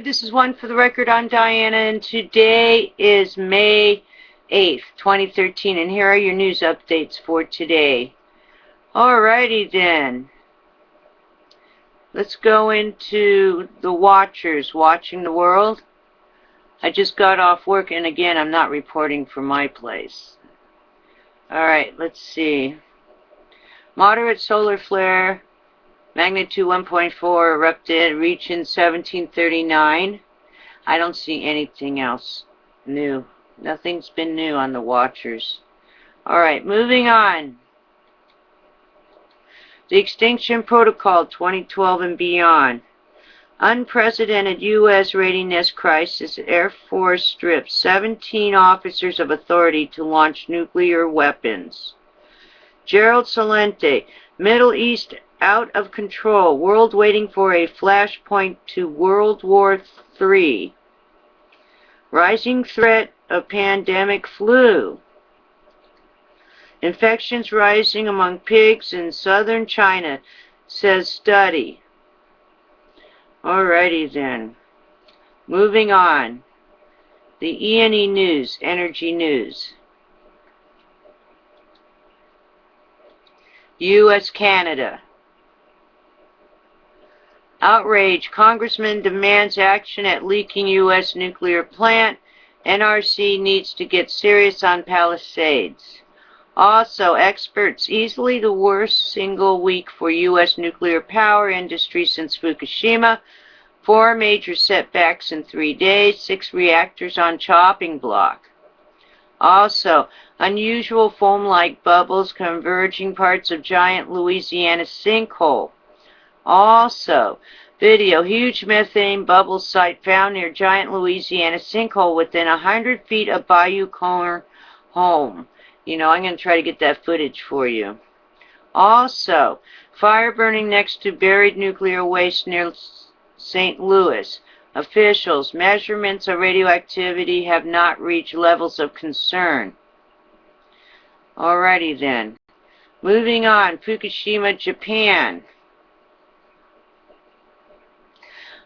this is One for the Record. I'm Diana, and today is May 8th, 2013, and here are your news updates for today. Alrighty then. Let's go into the watchers watching the world. I just got off work, and again, I'm not reporting from my place. Alright, let's see. Moderate solar flare. Magnitude 1.4 erupted, reaching 1739. I don't see anything else new. Nothing's been new on the watchers. Alright, moving on. The Extinction Protocol 2012 and beyond. Unprecedented U.S. readiness crisis. Air Force strips 17 officers of authority to launch nuclear weapons. Gerald Celente, Middle East out of control. World waiting for a flashpoint to World War III. Rising threat of pandemic flu. Infections rising among pigs in southern China, says study. Alrighty then. Moving on. The E&E News, Energy News. U.S. Canada. Outrage. Congressman demands action at leaking U.S. nuclear plant. NRC needs to get serious on Palisades. Also, experts, easily the worst single week for U.S. nuclear power industry since Fukushima. 4 major setbacks in 3 days, 6 reactors on chopping block. Also, unusual foam-like bubbles converging parts of giant Louisiana sinkhole. Also, video, huge methane bubble site found near giant Louisiana sinkhole within 100 feet of Bayou Corner home. You know, I'm going to try to get that footage for you. Also, fire burning next to buried nuclear waste near St. Louis. Officials, measurements of radioactivity have not reached levels of concern. Alrighty then. Moving on, Fukushima, Japan.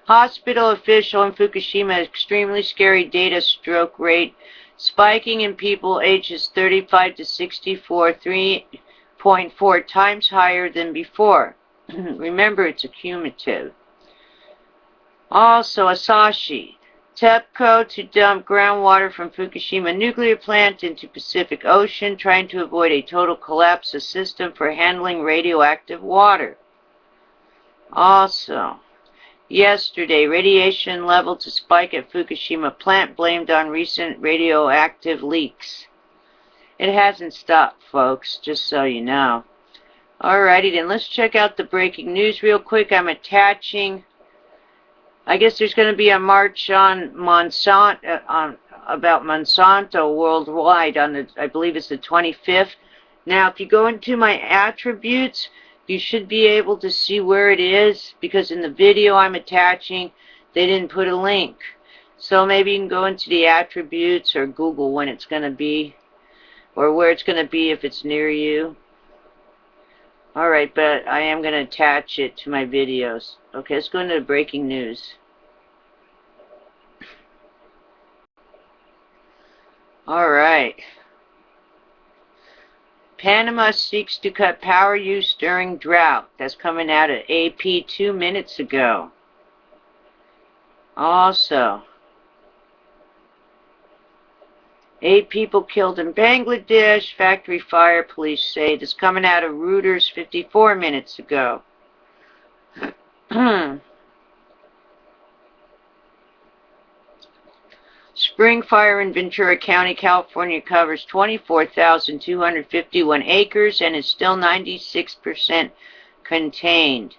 Hospital official in Fukushima, extremely scary data stroke rate spiking in people ages 35 to 64, 3.4 times higher than before. Remember, it's a cumulative. Also, Asahi. TEPCO to dump groundwater from Fukushima nuclear plant into Pacific Ocean, trying to avoid a total collapse of system for handling radioactive water. Also, yesterday, radiation level to spike at Fukushima plant blamed on recent radioactive leaks. It hasn't stopped, folks, just so you know. Alrighty then, let's check out the breaking news real quick. I'm attaching, I guess there's going to be a march on Monsanto, about Monsanto worldwide on the, I believe it's the 25th. Now, if you go into my attributes, you should be able to see where it is, because in the video I'm attaching, they didn't put a link. So maybe you can go into the attributes or Google when it's going to be, or where it's going to be if it's near you. Alright, but I am going to attach it to my videos. Okay, let's go into the breaking news. Alright. Panama seeks to cut power use during drought. That's coming out of AP 2 minutes ago. Also, 8 people killed in Bangladesh. Factory fire, police say. This coming out of Reuters 54 minutes ago. Spring fire in Ventura County, California covers 24,251 acres and is still 96% contained.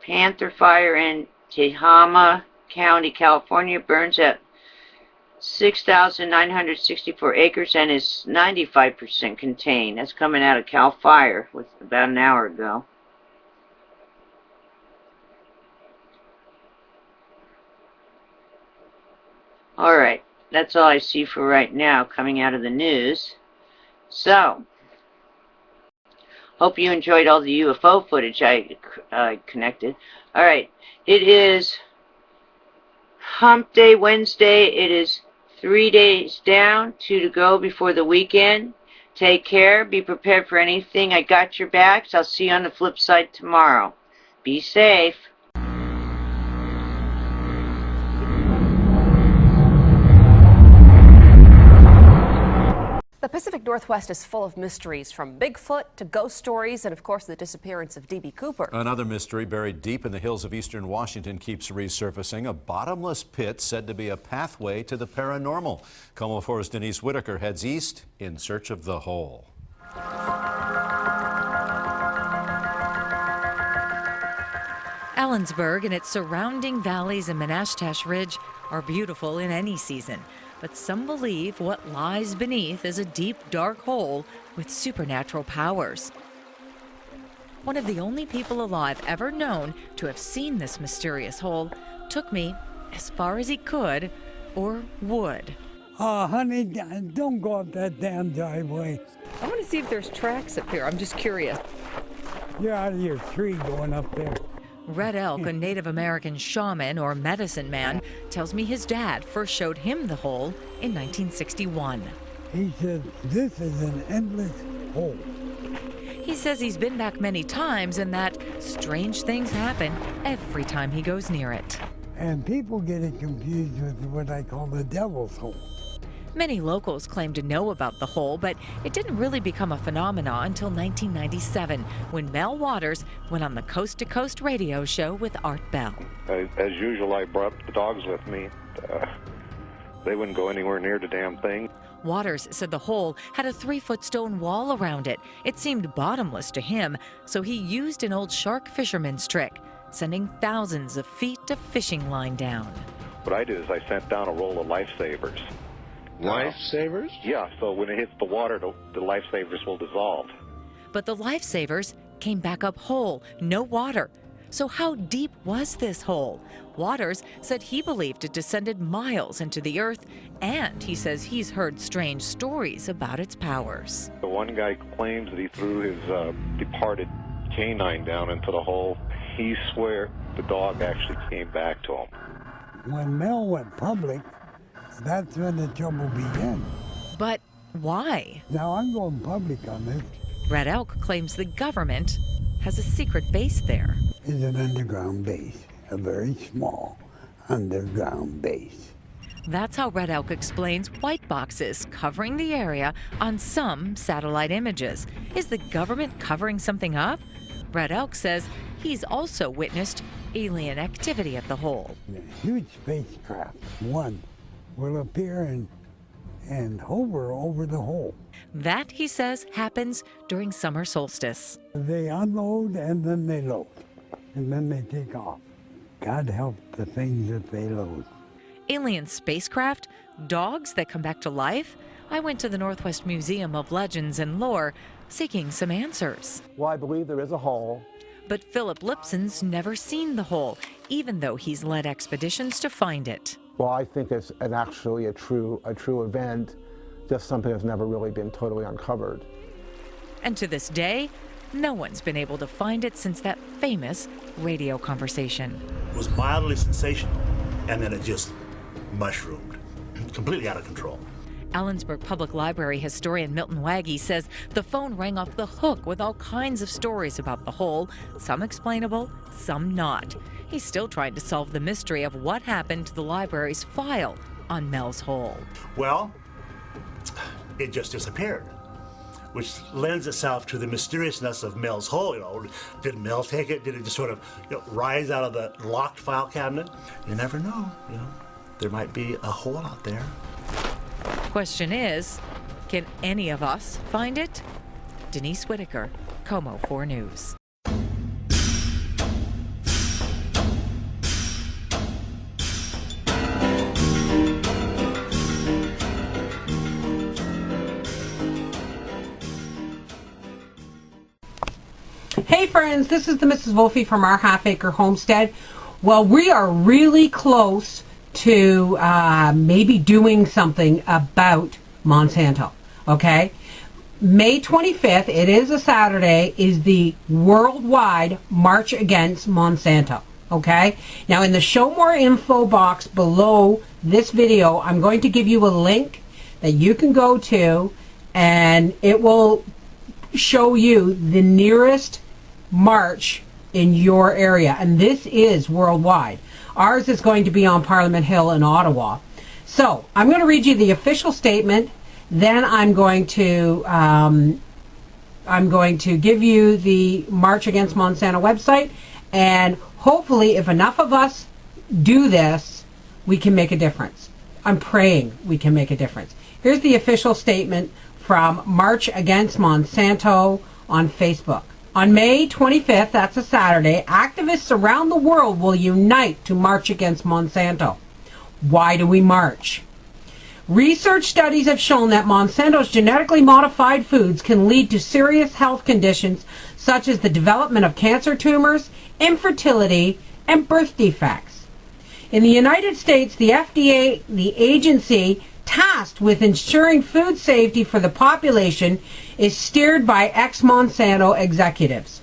Panther fire in Tehama County, California burns at 6,964 acres and is 95% contained. That's coming out of Cal Fire with about an hour ago. Alright, that's all I see for right now coming out of the news. So, Hope you enjoyed all the UFO footage I connected. All right, it is Hump Day Wednesday. It is 3 days down, 2 to go before the weekend. Take care. Be prepared for anything. I got your backs. I'll see you on the flip side tomorrow. Be safe. The Pacific Northwest is full of mysteries, from Bigfoot to ghost stories and, of course, the disappearance of D.B. Cooper. Another mystery buried deep in the hills of eastern Washington keeps resurfacing. A bottomless pit said to be a pathway to the paranormal. Como 4's Denise Whitaker heads east in search of the hole. Ellensburg and its surrounding valleys and Menashtash Ridge are beautiful in any season. But some believe what lies beneath is a deep, dark hole with supernatural powers. One of the only people alive ever known to have seen this mysterious hole took me as far as he could, or would. Honey, don't go up that damn driveway. I want to see if there's tracks up here. I'm just curious. You're out of your tree going up there. Red Elk, a Native American shaman or medicine man, tells me his dad first showed him the hole in 1961. He said, this is an endless hole. He says he's been back many times and that strange things happen every time he goes near it. And people get it confused with what I call the devil's hole. Many locals claim to know about the hole, but it didn't really become a phenomenon until 1997, when Mel Waters went on the Coast to Coast radio show with Art Bell. As usual, I brought the dogs with me. They wouldn't go anywhere near the damn thing. Waters said the hole had a 3-foot stone wall around it. It seemed bottomless to him, so he used an old shark fisherman's trick, sending thousands of feet of fishing line down. What I did is I sent down a roll of lifesavers. Lifesavers? Yeah, so when it hits the water, the lifesavers will dissolve. But the lifesavers came back up whole, no water. So how deep was this hole? Waters said he believed it descended miles into the earth, and he says he's heard strange stories about its powers. The one guy claims that he threw his departed canine down into the hole. He swears the dog actually came back to him. When Mel went public, that's when the trouble began. But why? Now I'm going public on this. Red Elk claims the government has a secret base there. It's an underground base, a very small underground base. That's how Red Elk explains white boxes covering the area on some satellite images. Is the government covering something up? Red Elk says he's also witnessed alien activity at the hole. A huge spacecraft, one, will appear and hover over the hole. That, he says, happens during summer solstice. They unload and then they load, and then they take off. God help the things that they load. Alien spacecraft? Dogs that come back to life? I went to the Northwest Museum of Legends and Lore seeking some answers. Well, I believe there is a hole. But Philip Lipson's never seen the hole, even though he's led expeditions to find it. Well, I think it's actually a true event, just something that's never really been totally uncovered. And to this day, no one's been able to find it since that famous radio conversation. It was mildly sensational, and then it just mushroomed, completely out of control. Ellensburg Public Library historian Milton Waggy says the phone rang off the hook with all kinds of stories about the hole, some explainable, some not. He's still trying to solve the mystery of what happened to the library's file on Mel's hole. Well, it just disappeared, which lends itself to the mysteriousness of Mel's hole. You know, did Mel take it? Did it just sort of rise out of the locked file cabinet? You never know. You know, there might be a hole out there. Question is, can any of us find it? Denise Whitaker, Como 4 News. Hey friends, this is the Mrs. Wolfie from our Half Acre Homestead. Well, we are really close to maybe doing something about Monsanto, okay? May 25th, it is a Saturday, is the worldwide March Against Monsanto. Okay? Now, in the Show More Info box below this video, I'm going to give you a link that you can go to, and it will show you the nearest march in your area. And this is worldwide. Ours is going to be on Parliament Hill in Ottawa. So, I'm going to read you the official statement. Then I'm going to give you the March Against Monsanto website, and hopefully, if enough of us do this, we can make a difference. I'm praying we can make a difference. Here's the official statement from March Against Monsanto on Facebook. On May 25th, that's a Saturday, activists around the world will unite to march against Monsanto. Why do we march? Research studies have shown that Monsanto's genetically modified foods can lead to serious health conditions such as the development of cancer tumors, infertility, and birth defects. In the United States, the FDA, the agency tasked with ensuring food safety for the population, is steered by ex-Monsanto executives.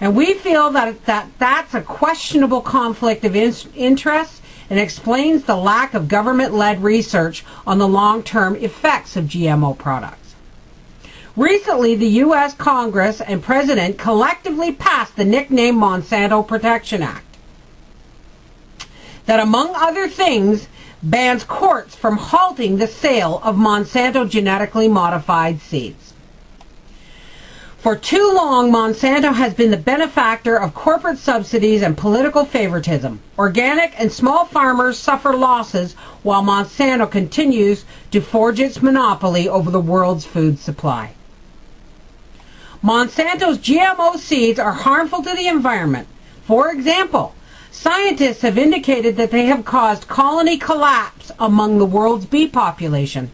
And we feel that that's a questionable conflict of interest, and explains the lack of government-led research on the long-term effects of GMO products. Recently, the U.S. Congress and President collectively passed the nicknamed Monsanto Protection Act that, among other things, bans courts from halting the sale of Monsanto genetically modified seeds. For too long, Monsanto has been the benefactor of corporate subsidies and political favoritism. Organic and small farmers suffer losses while Monsanto continues to forge its monopoly over the world's food supply. Monsanto's GMO seeds are harmful to the environment. For example, scientists have indicated that they have caused colony collapse among the world's bee population.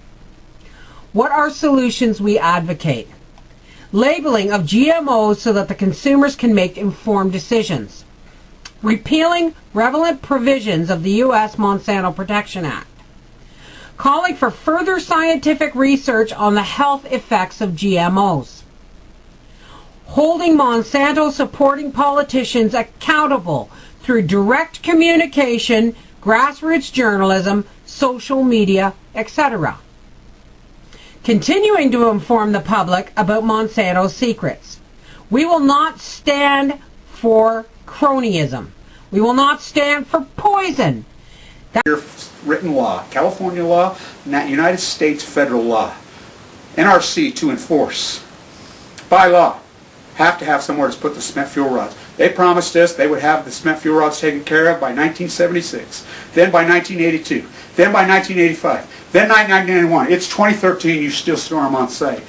What are solutions we advocate? Labeling of GMOs so that the consumers can make informed decisions. Repealing relevant provisions of the U.S. Monsanto Protection Act. Calling for further scientific research on the health effects of GMOs. Holding Monsanto supporting politicians accountable through direct communication, grassroots journalism, social media, etc. Continuing to inform the public about Monsanto's secrets. We will not stand for cronyism. We will not stand for poison. Your written law, California law, United States federal law, NRC to enforce. By law, have to have somewhere to put the cement fuel rods. They promised us they would have the cement fuel rods taken care of by 1976, then by 1982, then by 1985, then 1991. It's 2013, you still store them on site.